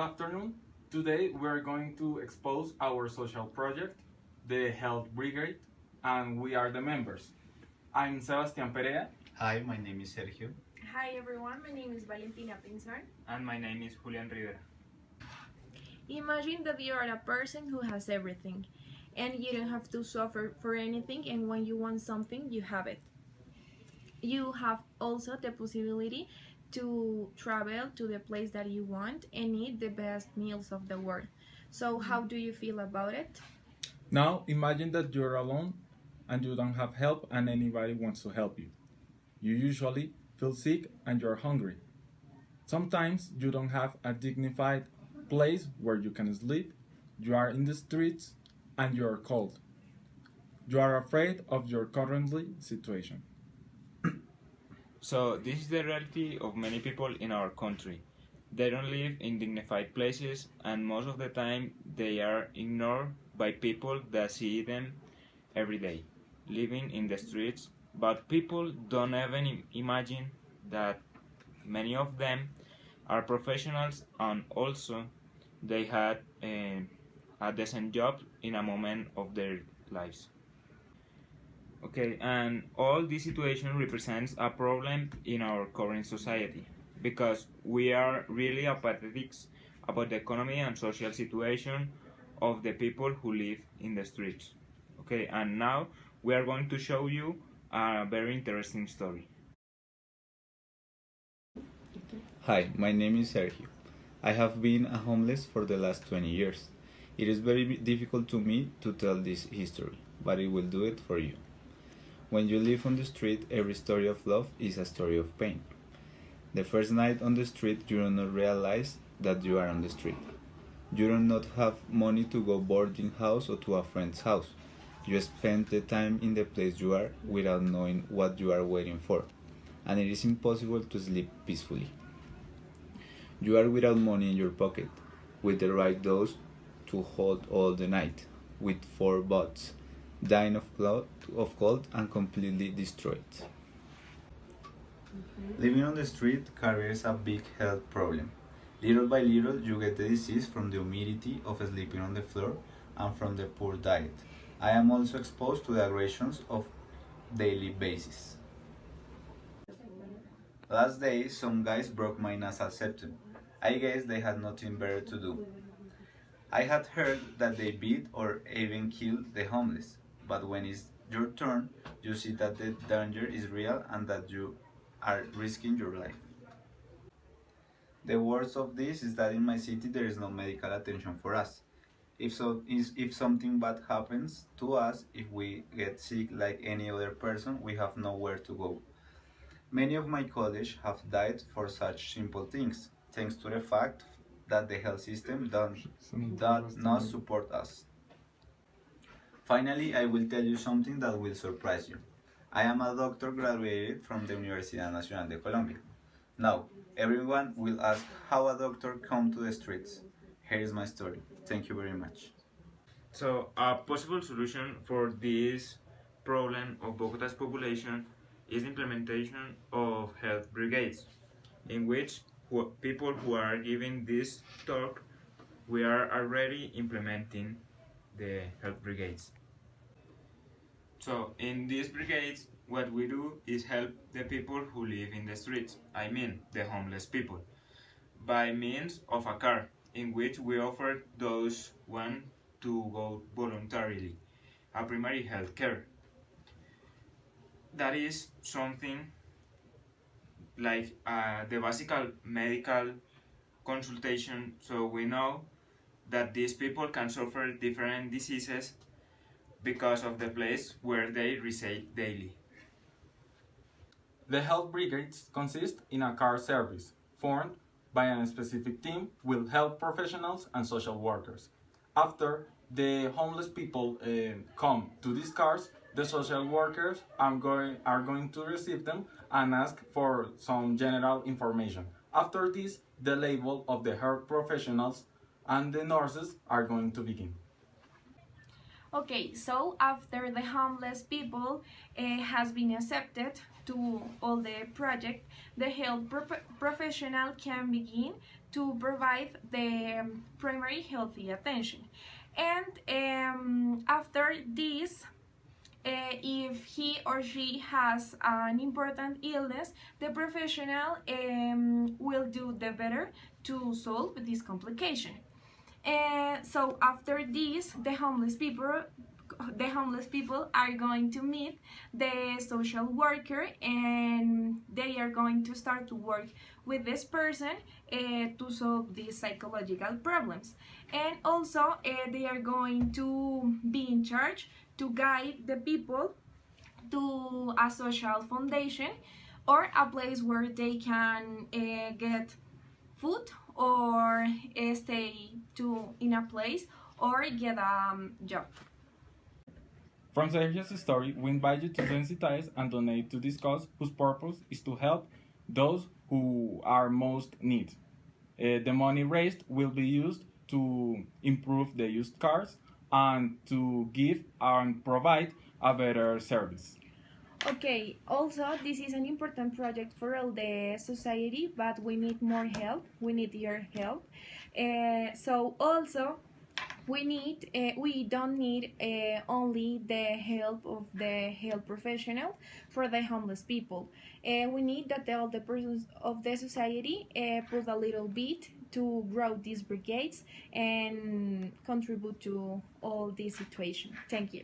afternoon. Today we're going to expose our social project, the Health Brigade, and we are the members. I'm Sebastián Perea. Hi, my name is Sergio. Hi everyone, my name is Valentina Pinzar. And my name is Julian Rivera. Imagine that you are a person who has everything and you don't have to suffer for anything, and when you want something, you have it. You have also the possibility to travel to the place that you want and eat the best meals of the world. So how do you feel about it? Now imagine that you're alone and you don't have help and anybody wants to help you. You usually feel sick and you're hungry. Sometimes you don't have a dignified place where you can sleep, you are in the streets, and you're cold. You are afraid of your currently situation. So this is the reality of many people in our country. They don't live in dignified places, and most of the time they are ignored by people that see them every day, living in the streets. But people don't even imagine that many of them are professionals, and also they had a decent job in a moment of their lives. Okay, and all this situation represents a problem in our current society because we are really apathetic about the economy and social situation of the people who live in the streets. Okay, and now we are going to show you a very interesting story. Hi, my name is Sergio. I have been a homeless for the last 20 years. It is very difficult to me to tell this history, but I will do it for you. When you live on the street, every story of love is a story of pain. The first night on the street, you do not realize that you are on the street. You do not have money to go boarding house or to a friend's house. You spend the time in the place you are without knowing what you are waiting for, and it is impossible to sleep peacefully. You are without money in your pocket, with the right dose to hold all the night, with 4 bots, dying of cold and completely destroyed. Living on the street carries a big health problem. Little by little, you get the disease from the humidity of sleeping on the floor and from the poor diet. I am also exposed to the aggressions of daily basis. Last day, some guys broke my nasal septum. I guess they had nothing better to do. I had heard that they beat or even kill the homeless, but when it's your turn, you see that the danger is real and that you are risking your life. The worst of this is that in my city there is no medical attention for us. If something bad happens to us, if we get sick like any other person, we have nowhere to go. Many of my colleagues have died for such simple things, thanks to the fact that the health system does not support us. Finally, I will tell you something that will surprise you. I am a doctor graduated from the Universidad Nacional de Colombia. Now, everyone will ask how a doctor comes to the streets. Here is my story. Thank you very much. So a possible solution for this problem of Bogota's population is the implementation of health brigades, in which people who are giving this talk, we are already implementing the health brigades. So in these brigades, what we do is help the people who live in the streets, I mean the homeless people, by means of a car in which we offer those one to go voluntarily, a primary health care. That is something like the basic medical consultation, so we know that these people can suffer different diseases because of the place where they reside daily. The health brigades consist in a car service formed by a specific team with health professionals and social workers. After the homeless people come to these cars, the social workers are going to receive them and ask for some general information. After this, the label of the health professionals and the nurses are going to begin. Okay, so after the homeless people has been accepted to all the project, the health professional can begin to provide the primary healthy attention. And after this, if he or she has an important illness, the professional will do the better to solve this complication. So after this, the homeless people are going to meet the social worker, and they are going to start to work with this person to solve these psychological problems. And also they are going to be in charge to guide the people to a social foundation or a place where they can get food or stay in a place or get a job. From Sergio's story, we invite you to sensitize and donate to this cause whose purpose is to help those who are most need. The money raised will be used to improve the used cars and to give and provide a better service. Okay, also this is an important project for all the society, but we need more help. We need your help. So also we don't need only the help of the health professional for the homeless people. We need that all the persons of the society put a little bit to grow these brigades and contribute to all this situation. Thank you.